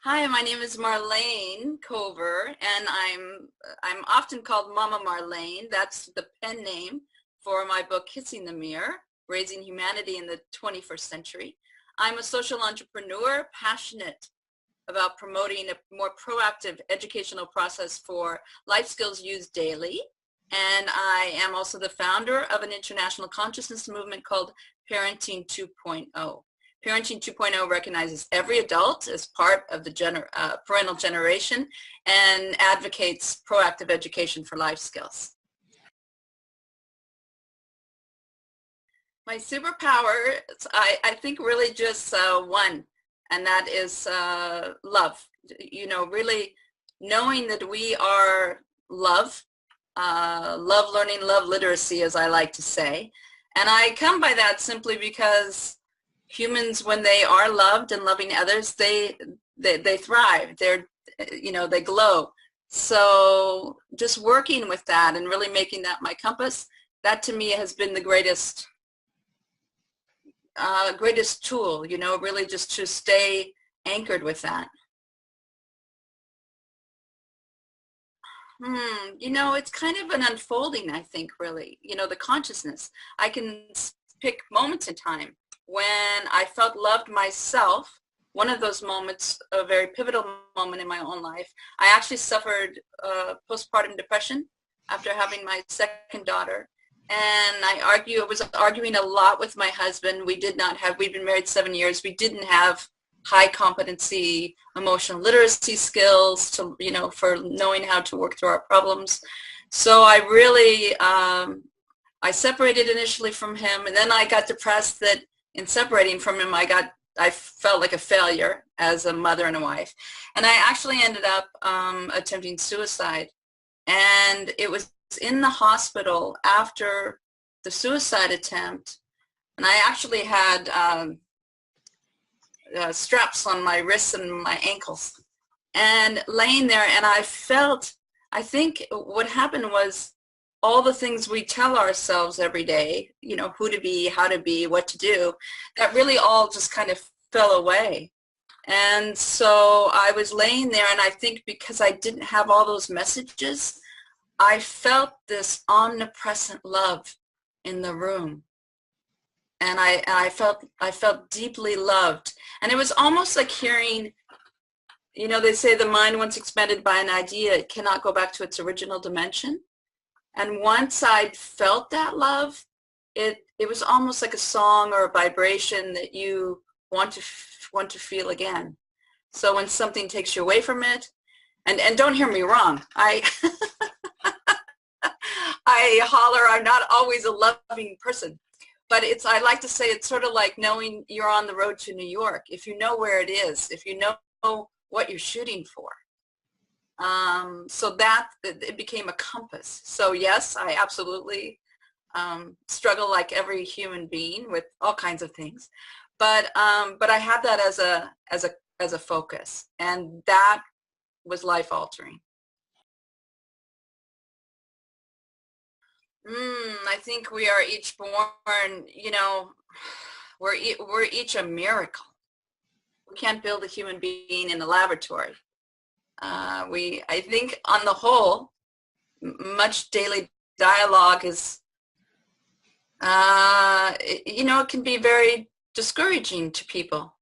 Hi, my name is Marlaine Cover, and I'm often called Mama Marlaine. That's the pen name for my book, Kissing the Mirror, Raising Humanity in the 21st Century. I'm a social entrepreneur, passionate about promoting a more proactive educational process for life skills used daily. And I am also the founder of an international consciousness movement called Parenting 2.0. Parenting 2.0 recognizes every adult as part of the parental generation and advocates proactive education for life skills. My superpower, I think really just one, and that is love. Really knowing that we are love, love learning, love literacy, as I like to say. And I come by that simply because humans, when they are loved and loving others, they thrive. They glow. So just working with that and really making that my compass, that to me has been the greatest tool, really just to stay anchored with that. It's kind of an unfolding, I think, really, the consciousness. I can pick moments in time when I felt loved myself. One of those moments, a very pivotal moment in my own life, I actually suffered postpartum depression after having my second daughter. And I was arguing a lot with my husband. We'd been married 7 years. We didn't have high competency emotional literacy skills for knowing how to work through our problems. So I separated initially from him, and then I got depressed that in separating from him, I felt like a failure as a mother and a wife. And I actually ended up attempting suicide. And it was in the hospital after the suicide attempt, and I actually had straps on my wrists and my ankles, and laying there, and I think what happened was all the things we tell ourselves every day, who to be, how to be, what to do, that really all just kind of fell away. And so I was laying there, and I think because I didn't have all those messages, I felt this omnipresent love in the room. And I felt deeply loved. And it was almost like hearing, they say the mind, once expanded by an idea, it cannot go back to its original dimension. And once I felt that love, it was almost like a song or a vibration that you want to feel again. So when something takes you away from it, and don't hear me wrong, I holler, I'm not always a loving person. But I like to say it's sort of like knowing you're on the road to New York. If you know where it is, if you know what you're shooting for. So that it became a compass. So yes, I absolutely struggle like every human being with all kinds of things. But I had that as a focus, and that was life altering. I think we are each born, we're each a miracle. We can't build a human being in a laboratory. I think on the whole, much daily dialogue is, it can be very discouraging to people,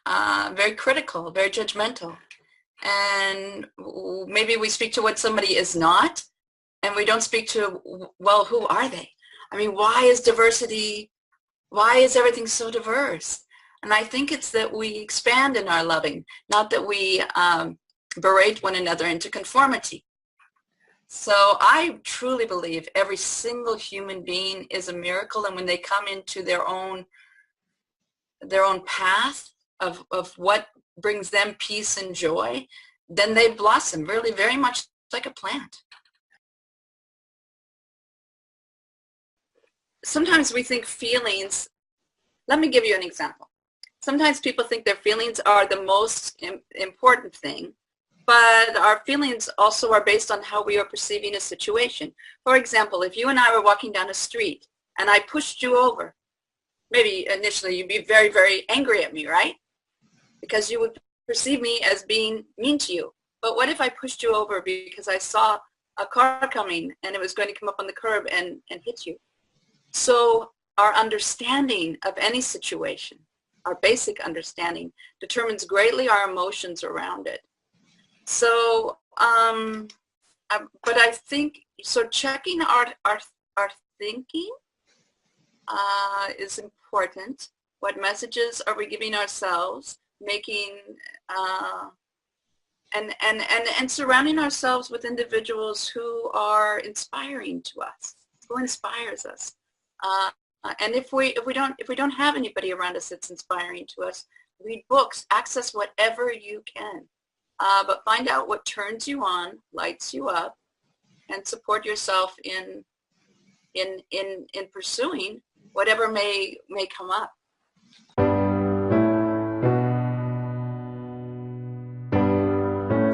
very critical, very judgmental. And maybe we speak to what somebody is not, and we don't speak to, well, who are they? I mean, why is everything so diverse? And I think it's that we expand in our loving, not that we berate one another into conformity. So I truly believe every single human being is a miracle, and when they come into their own path of what brings them peace and joy, then they blossom really very much like a plant. Sometimes we think feelings, let me give you an example. Sometimes people think their feelings are the most important thing, but our feelings also are based on how we are perceiving a situation. For example, if you and I were walking down a street and I pushed you over, maybe initially you'd be very, very angry at me, right? Because you would perceive me as being mean to you. But what if I pushed you over because I saw a car coming and it was going to come up on the curb and hit you? So our understanding of any situation, our basic understanding, determines greatly our emotions around it. So, but I think, so checking our thinking is important. What messages are we giving ourselves? Making, and surrounding ourselves with individuals who are inspiring to us, who inspires us. And if we don't have anybody around us that's inspiring to us, read books, access whatever you can, but find out what turns you on, lights you up, and support yourself in pursuing whatever may come up.